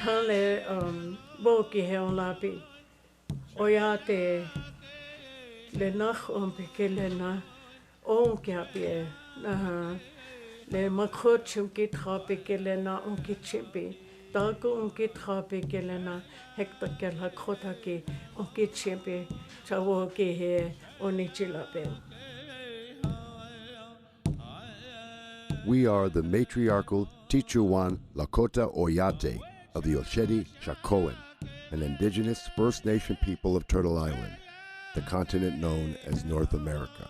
Hale boki he on lapi. Oyate le nach peke le na onke apie na le makhochum ki peke le na onke chibi. Dago onke peke le na hekta ke la khota ki onke chibi chawo ke he onichilape. We are the matriarchal Tichuan Lakota Oyate of the Oshedi Shakoan, an indigenous First Nation people of Turtle Island, the continent known as North America.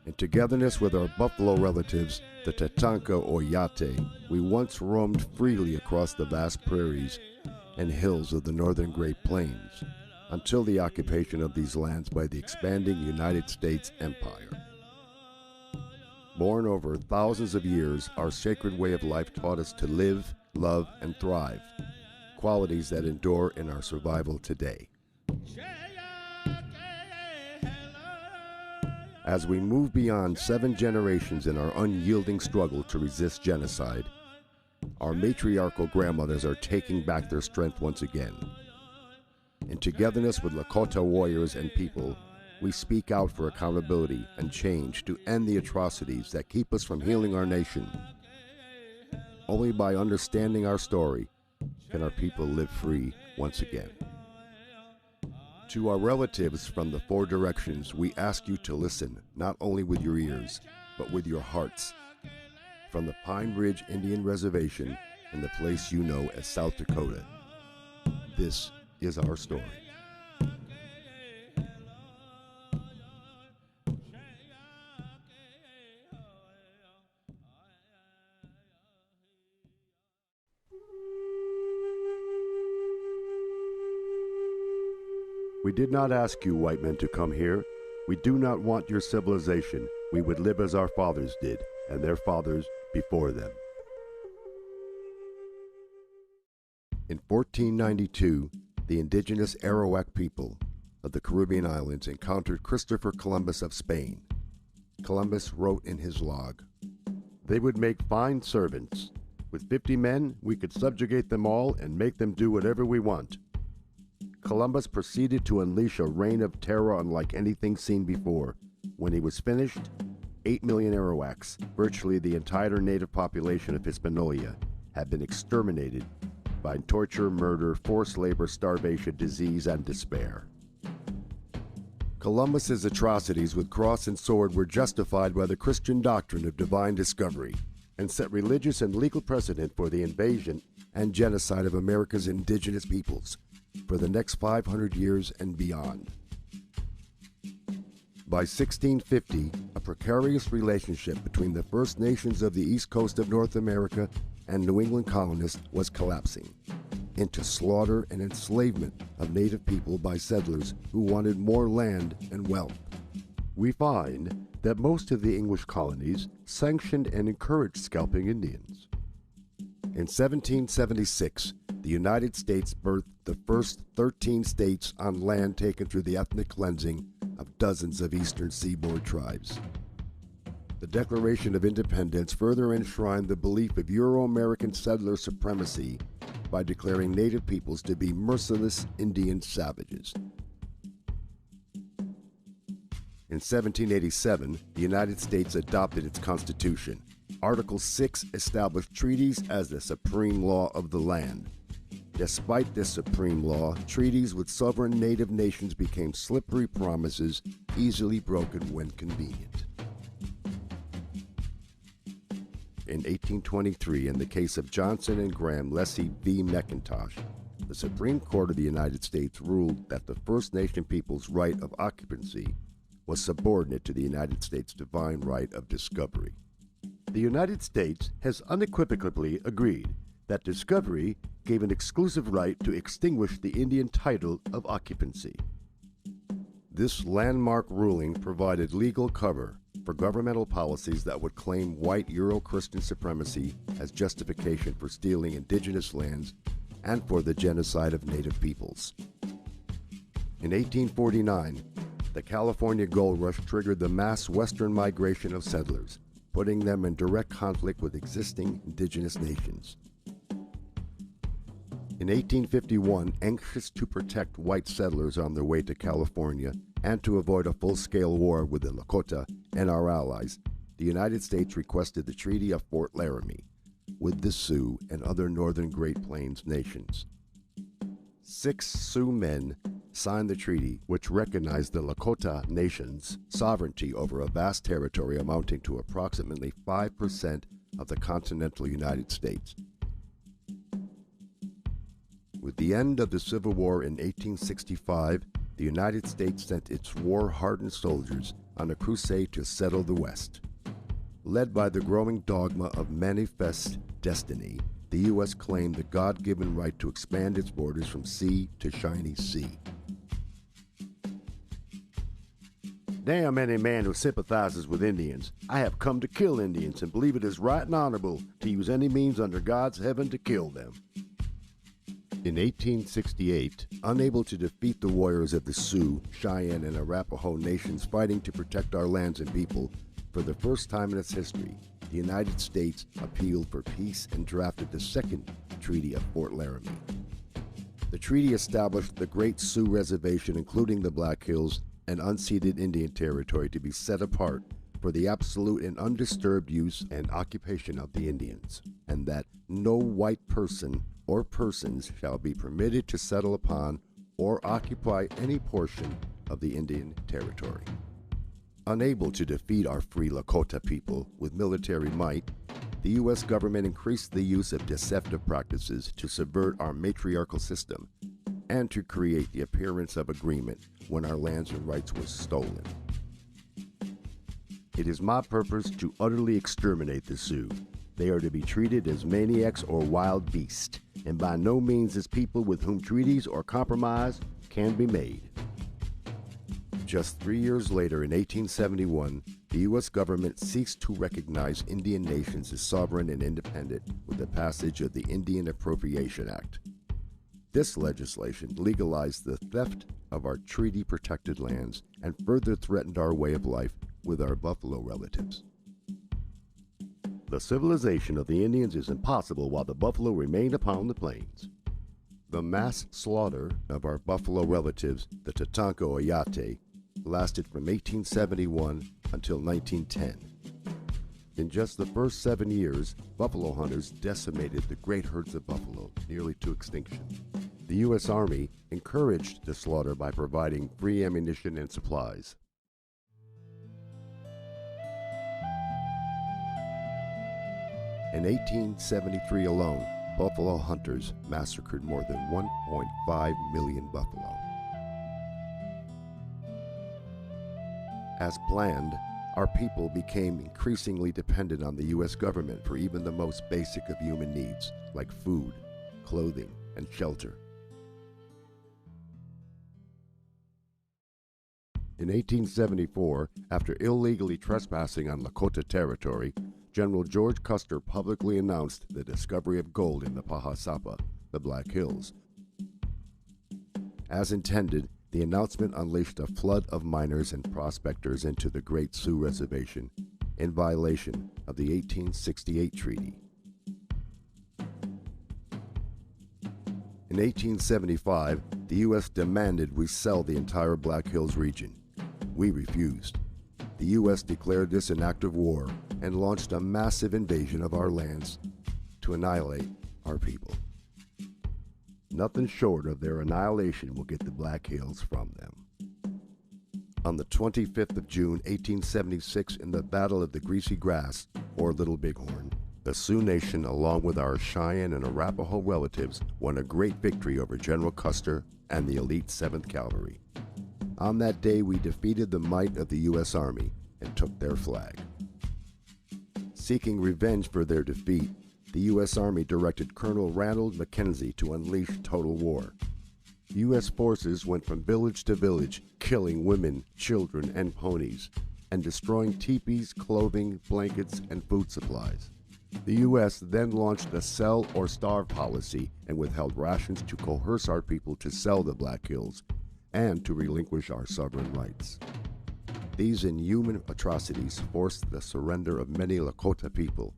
In togetherness with our buffalo relatives, the Tatanka Oyate, we once roamed freely across the vast prairies and hills of the northern Great Plains, until the occupation of these lands by the expanding United States Empire. Born over thousands of years, our sacred way of life taught us to live, love, and thrive, qualities that endure in our survival today. As we move beyond 7 generations in our unyielding struggle to resist genocide, our matriarchal grandmothers are taking back their strength once again. In togetherness with Lakota warriors and people, we speak out for accountability and change to end the atrocities that keep us from healing our nation. Only by understanding our story can our people live free once again. To our relatives from the 4 directions, we ask you to listen not only with your ears, but with your hearts. From the Pine Ridge Indian Reservation in the place you know as South Dakota, this is our story. We did not ask you, white men, to come here. We do not want your civilization. We would live as our fathers did, and their fathers before them. In 1492, the indigenous Arawak people of the Caribbean islands encountered Christopher Columbus of Spain. Columbus wrote in his log, "They would make fine servants. With 50 men, we could subjugate them all and make them do whatever we want." Columbus proceeded to unleash a reign of terror unlike anything seen before. When he was finished, 8 million Arawaks, virtually the entire native population of Hispaniola, had been exterminated by torture, murder, forced labor, starvation, disease, and despair. Columbus's atrocities with cross and sword were justified by the Christian doctrine of divine discovery and set religious and legal precedent for the invasion and genocide of America's indigenous peoples for the next 500 years and beyond. By 1650, a precarious relationship between the First Nations of the east coast of North America and New England colonists was collapsing into slaughter and enslavement of native people by settlers who wanted more land and wealth. We find that most of the English colonies sanctioned and encouraged scalping Indians. In 1776, the United States birthed the first 13 states on land taken through the ethnic cleansing of dozens of eastern seaboard tribes. The Declaration of Independence further enshrined the belief of Euro-American settler supremacy by declaring native peoples to be merciless Indian savages. In 1787, the United States adopted its Constitution. Article 6 established treaties as the supreme law of the land. Despite this supreme law, treaties with sovereign native nations became slippery promises easily broken when convenient. In 1823, in the case of Johnson and Graham Leslie v. McIntosh, the Supreme Court of the United States ruled that the First Nation people's right of occupancy was subordinate to the United States' divine right of discovery. The United States has unequivocally agreed that discovery gave an exclusive right to extinguish the Indian title of occupancy. This landmark ruling provided legal cover for governmental policies that would claim white Euro-Christian supremacy as justification for stealing indigenous lands and for the genocide of native peoples. In 1849, The California Gold Rush triggered the mass western migration of settlers, putting them in direct conflict with existing indigenous nations. In 1851, anxious to protect white settlers on their way to California and to avoid a full-scale war with the Lakota and our allies, the United States requested the Treaty of Fort Laramie with the Sioux and other northern Great Plains nations. 6 Sioux men signed the treaty, which recognized the Lakota Nation's sovereignty over a vast territory amounting to approximately 5% of the continental United States. With the end of the Civil War in 1865, the United States sent its war-hardened soldiers on a crusade to settle the West. Led by the growing dogma of manifest destiny, the U.S. claimed the God-given right to expand its borders from sea to shiny sea. Damn any man who sympathizes with Indians. I have come to kill Indians and believe it is right and honorable to use any means under God's heaven to kill them. In 1868, unable to defeat the warriors of the Sioux, Cheyenne, and Arapaho nations fighting to protect our lands and people, for the first time in its history, the United States appealed for peace and drafted the Second Treaty of Fort Laramie. The treaty established the Great Sioux Reservation, including the Black Hills, and unceded Indian Territory, to be set apart for the absolute and undisturbed use and occupation of the Indians, and that no white person or persons shall be permitted to settle upon or occupy any portion of the Indian Territory. Unable to defeat our free Lakota people with military might, the U.S. government increased the use of deceptive practices to subvert our matriarchal system and to create the appearance of agreement when our lands and rights were stolen. It is my purpose to utterly exterminate the Sioux. They are to be treated as maniacs or wild beasts, and by no means as people with whom treaties or compromise can be made. Just 3 years later, in 1871, the U.S. government ceased to recognize Indian nations as sovereign and independent with the passage of the Indian Appropriation Act. This legislation legalized the theft of our treaty-protected lands and further threatened our way of life with our buffalo relatives. The civilization of the Indians is impossible while the buffalo remain upon the plains. The mass slaughter of our buffalo relatives, the Tatanka Oyate, lasted from 1871 until 1910. In just the first 7 years, buffalo hunters decimated the great herds of buffalo, nearly to extinction. The U.S. Army encouraged the slaughter by providing free ammunition and supplies. In 1873 alone, buffalo hunters massacred more than 1.5 million buffalo. As planned, our people became increasingly dependent on the U.S. government for even the most basic of human needs, like food, clothing, and shelter. In 1874, after illegally trespassing on Lakota territory, General George Custer publicly announced the discovery of gold in the Pahasapa, the Black Hills. As intended, the announcement unleashed a flood of miners and prospectors into the Great Sioux Reservation in violation of the 1868 treaty. In 1875, the U.S. demanded we sell the entire Black Hills region. We refused. The U.S. declared this an act of war and launched a massive invasion of our lands to annihilate our people. Nothing short of their annihilation will get the Black Hills from them. On the 25th of June, 1876, in the Battle of the Greasy Grass, or Little Bighorn, the Sioux Nation, along with our Cheyenne and Arapaho relatives, won a great victory over General Custer and the elite 7th Cavalry. On that day, we defeated the might of the U.S. Army and took their flag. Seeking revenge for their defeat, the U.S. Army directed Colonel Ranald Mackenzie to unleash total war. U.S. forces went from village to village, killing women, children, and ponies, and destroying teepees, clothing, blankets, and food supplies. The U.S. then launched a sell or starve policy and withheld rations to coerce our people to sell the Black Hills, and to relinquish our sovereign rights. These inhuman atrocities forced the surrender of many Lakota people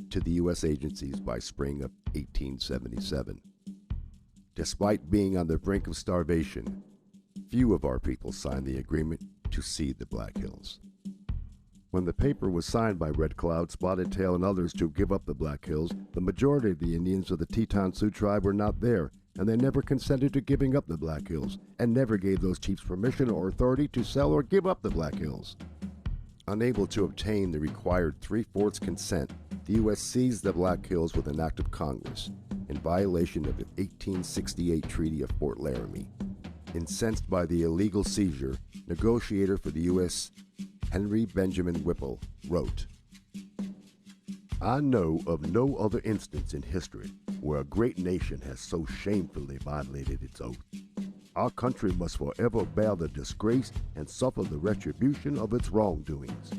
to the U.S. agencies by spring of 1877. Despite being on the brink of starvation, few of our people signed the agreement to cede the Black Hills. When the paper was signed by Red Cloud, Spotted Tail, and others to give up the Black Hills, the majority of the Indians of the Teton Sioux tribe were not there, and they never consented to giving up the Black Hills, and never gave those chiefs permission or authority to sell or give up the Black Hills. Unable to obtain the required 3/4 consent, the U.S. seized the Black Hills with an act of Congress, in violation of the 1868 Treaty of Fort Laramie. Incensed by the illegal seizure, negotiator for the U.S. Henry Benjamin Whipple wrote, "I know of no other instance in history where a great nation has so shamefully violated its oath. Our country must forever bear the disgrace and suffer the retribution of its wrongdoings.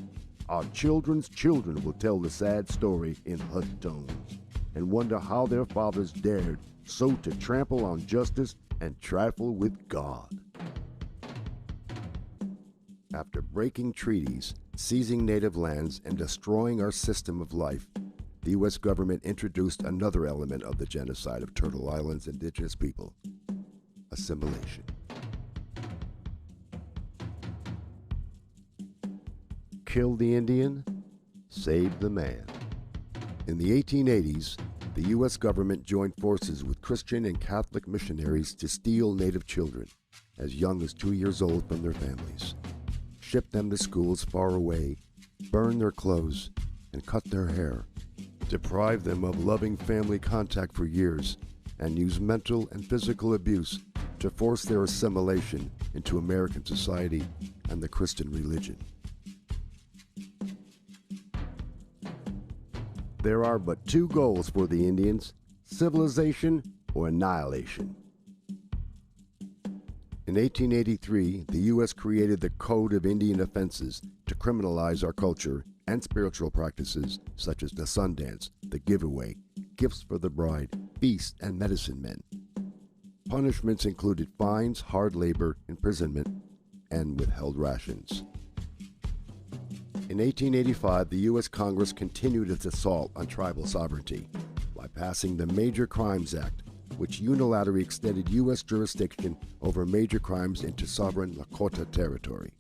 Our children's children will tell the sad story in hushed tones and wonder how their fathers dared so to trample on justice and trifle with God." After breaking treaties, seizing native lands, and destroying our system of life, the U.S. government introduced another element of the genocide of Turtle Island's indigenous people: assimilation. Kill the Indian, save the man. In the 1880s, the U.S. government joined forces with Christian and Catholic missionaries to steal native children, as young as 2 years old, from their families, ship them to schools far away, burn their clothes, and cut their hair, deprive them of loving family contact for years, and use mental and physical abuse to force their assimilation into American society and the Christian religion. There are but two goals for the Indians: civilization or annihilation. In 1883, the U.S. created the Code of Indian Offenses to criminalize our culture and spiritual practices such as the Sundance, the Giveaway, Gifts for the Bride, Feast, and Medicine Men. Punishments included fines, hard labor, imprisonment, and withheld rations. In 1885, the U.S. Congress continued its assault on tribal sovereignty by passing the Major Crimes Act, which unilaterally extended U.S. jurisdiction over major crimes into sovereign Lakota territory.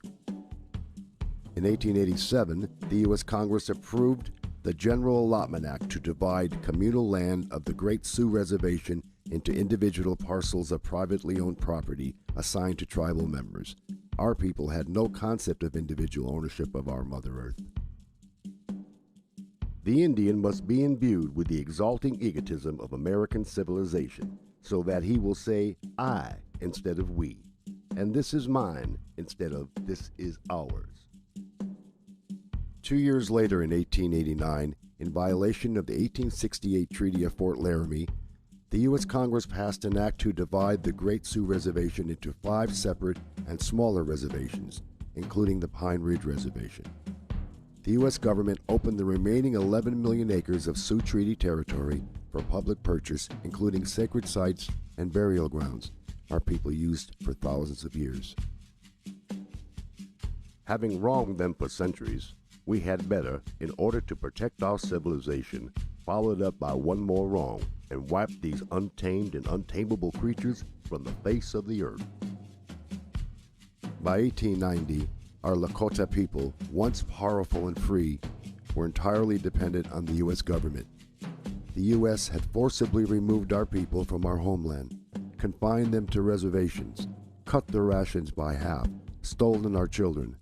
In 1887, the U.S. Congress approved the General Allotment Act to divide communal land of the Great Sioux Reservation into individual parcels of privately owned property assigned to tribal members. Our people had no concept of individual ownership of our Mother Earth. The Indian must be imbued with the exalting egotism of American civilization, so that he will say "I" instead of "we," and "this is mine" instead of "this is ours." 2 years later, in 1889, in violation of the 1868 Treaty of Fort Laramie, the U.S. Congress passed an act to divide the Great Sioux Reservation into 5 separate and smaller reservations, including the Pine Ridge Reservation. The U.S. government opened the remaining 11 million acres of Sioux Treaty territory for public purchase, including sacred sites and burial grounds our people used for thousands of years. Having wronged them for centuries, we had better, in order to protect our civilization, follow it up by one more wrong and wipe these untamed and untamable creatures from the face of the earth. By 1890, our Lakota people, once powerful and free, were entirely dependent on the U.S. government. The U.S. had forcibly removed our people from our homeland, confined them to reservations, cut their rations by half, stolen our children,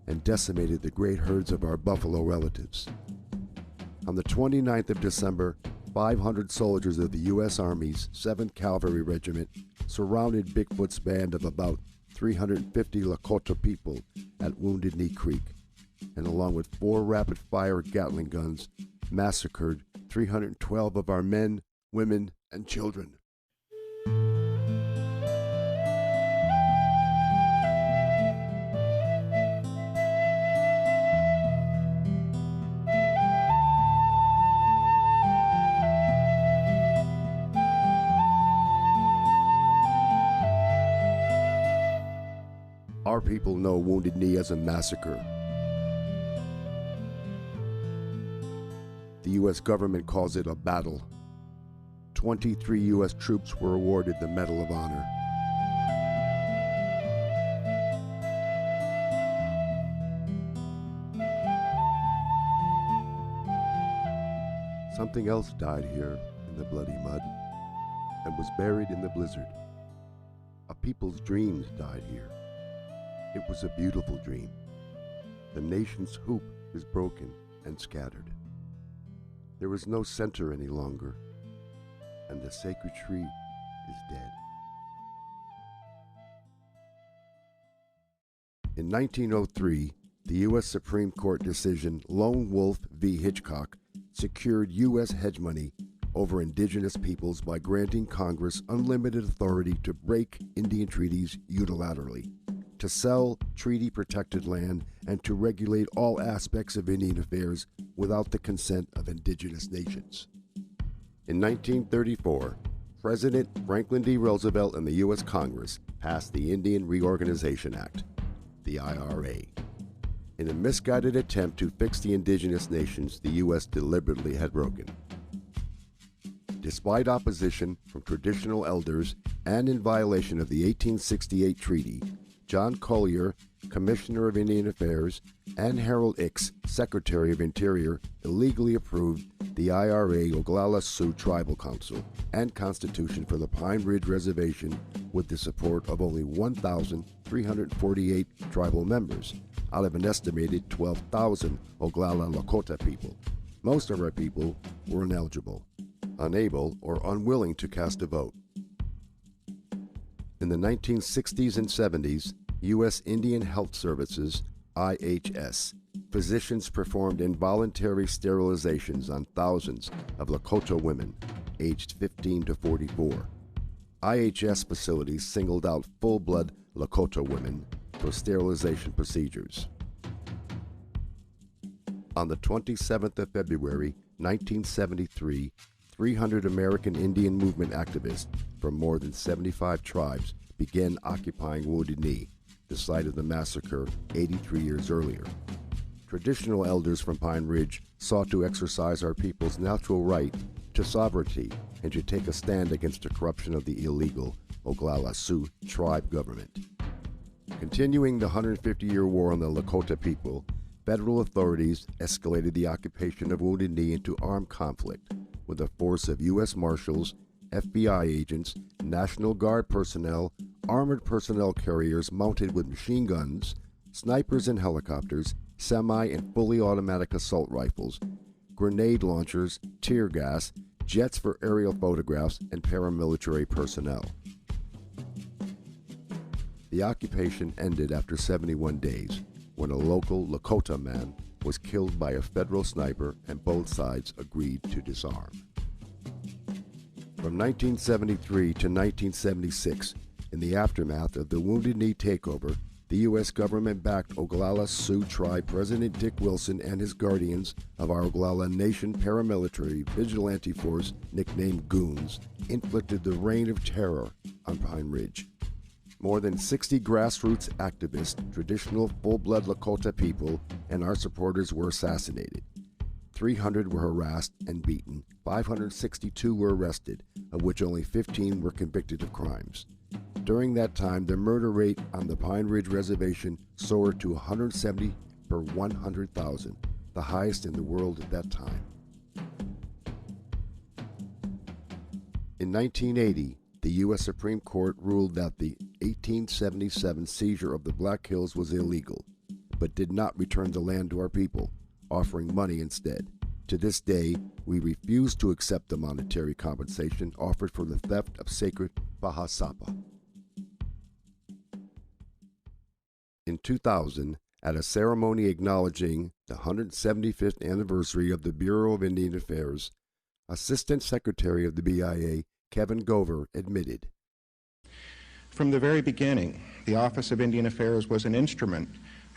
and decimated the great herds of our buffalo relatives. On the 29th of December, 500 soldiers of the U.S. Army's 7th Cavalry Regiment surrounded Bigfoot's band of about 350 Lakota people at Wounded Knee Creek, and along with 4 rapid-fire Gatling guns, massacred 312 of our men, women, and children. Our people know Wounded Knee as a massacre. The U.S. government calls it a battle. 23 U.S. troops were awarded the Medal of Honor. Something else died here in the bloody mud and was buried in the blizzard. A people's dreams died here. It was a beautiful dream. The nation's hoop is broken and scattered. There is no center any longer, and the sacred tree is dead. In 1903, the U.S. Supreme Court decision Lone Wolf v. Hitchcock secured U.S. hegemony over indigenous peoples by granting Congress unlimited authority to break Indian treaties unilaterally, to sell treaty-protected land, and to regulate all aspects of Indian affairs without the consent of indigenous nations. In 1934, President Franklin D. Roosevelt and the U.S. Congress passed the Indian Reorganization Act, the IRA. In a misguided attempt to fix the indigenous nations the U.S. deliberately had broken. Despite opposition from traditional elders and in violation of the 1868 treaty, John Collier, Commissioner of Indian Affairs, and Harold Ickes, Secretary of Interior, illegally approved the IRA Oglala Sioux Tribal Council and Constitution for the Pine Ridge Reservation with the support of only 1,348 tribal members, out of an estimated 12,000 Oglala Lakota people. Most of our people were ineligible, unable, or unwilling to cast a vote. In the 1960s and 70s, U.S. Indian Health Services, IHS, physicians performed involuntary sterilizations on thousands of Lakota women aged 15 to 44. IHS facilities singled out full-blood Lakota women for sterilization procedures. On the 27th of February, 1973, 300 American Indian Movement activists from more than 75 tribes began occupying Wounded Knee, the site of the massacre 83 years earlier. Traditional elders from Pine Ridge sought to exercise our people's natural right to sovereignty and to take a stand against the corruption of the illegal Oglala Sioux tribe government. Continuing the 150-year war on the Lakota people, federal authorities escalated the occupation of Wounded Knee into armed conflict with a force of U.S. Marshals, FBI agents, National Guard personnel, armored personnel carriers mounted with machine guns, snipers and helicopters, semi and fully automatic assault rifles, grenade launchers, tear gas, jets for aerial photographs, and paramilitary personnel. The occupation ended after 71 days, when a local Lakota man was killed by a federal sniper and both sides agreed to disarm. From 1973 to 1976, in the aftermath of the Wounded Knee takeover, the U.S. government backed Oglala Sioux Tribe President Dick Wilson and his guardians of our Oglala Nation paramilitary vigilante force, nicknamed Goons, inflicted the reign of terror on Pine Ridge. More than 60 grassroots activists, traditional full-blood Lakota people, and our supporters were assassinated. 300 were harassed and beaten, 562 were arrested, of which only 15 were convicted of crimes. During that time, the murder rate on the Pine Ridge Reservation soared to 170 per 100,000, the highest in the world at that time. In 1980, the U.S. Supreme Court ruled that the 1877 seizure of the Black Hills was illegal, but did not return the land to our people, offering money instead. To this day, we refuse to accept the monetary compensation offered for the theft of sacred Bahasapa. In 2000, at a ceremony acknowledging the 175th anniversary of the Bureau of Indian Affairs, Assistant Secretary of the BIA, Kevin Gover, admitted, "From the very beginning, the Office of Indian Affairs was an instrument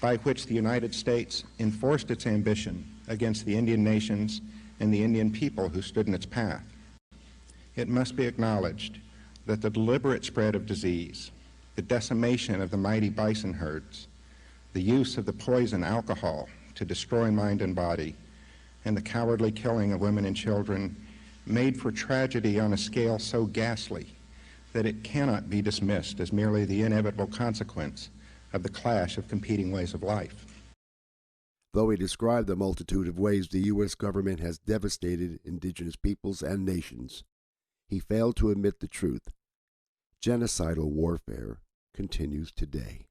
by which the United States enforced its ambition against the Indian nations and the Indian people who stood in its path. It must be acknowledged that the deliberate spread of disease, the decimation of the mighty bison herds, the use of the poison alcohol to destroy mind and body, and the cowardly killing of women and children made for tragedy on a scale so ghastly that it cannot be dismissed as merely the inevitable consequence of the clash of competing ways of life. Though he described the multitude of ways the U.S. government has devastated indigenous peoples and nations, he failed to admit the truth. Genocidal warfare continues today.